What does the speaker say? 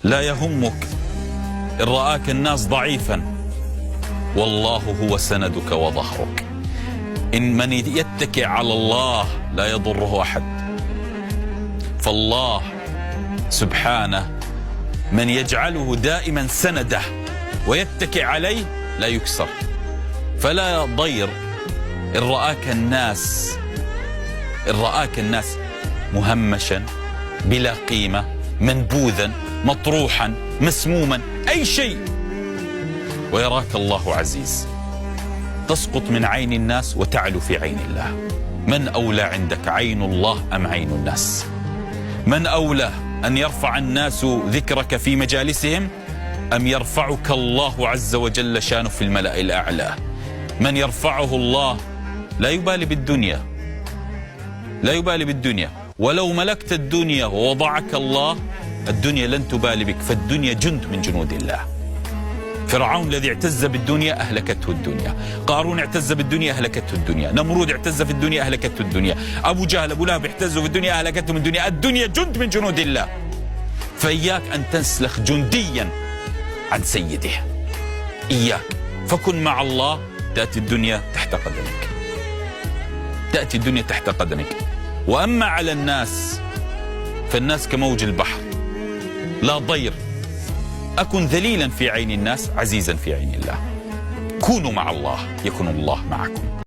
لا يهمك إن رآك الناس ضعيفا، والله هو سندك وظهرك. إن من يتكئ على الله لا يضره أحد، فالله سبحانه من يجعله دائما سنده ويتكئ عليه لا يكسر. فلا ضير إن رآك الناس مهمشا بلا قيمة، منبوذا، مطروحا، مسموما، أي شيء، ويراك الله عزيز، تسقط من عين الناس وتعلو في عين الله. من أولى عندك، عين الله أم عين الناس؟ من أولى أن يرفع الناس ذكرك في مجالسهم أم يرفعك الله عز وجل شانه في الملأ الأعلى؟ من يرفعه الله لا يبالي بالدنيا، لا يبالي بالدنيا. ولو ملكت الدنيا ووضعك الله، الدنيا لن تبالي بك، فالدنيا جند من جنود الله. فرعون الذي اعتز بالدنيا أهلكته الدنيا، قارون اعتز بالدنيا أهلكته الدنيا، نمرود اعتز في الدنيا أهلكته الدنيا، أبو جهل أبو لهب اعتزوا في الدنيا أهلكتهم الدنيا. الدنيا جند من جنود الله، فإياك أن تنسلخ جنديا عن سيده، إياك. فكن مع الله، تأتي الدنيا تحت قدمك، تأتي الدنيا تحت قدمك. وأما على الناس فالناس كموج البحر، لا ضير. أكن ذليلا في عين الناس عزيزا في عين الله. كونوا مع الله يكن الله معكم.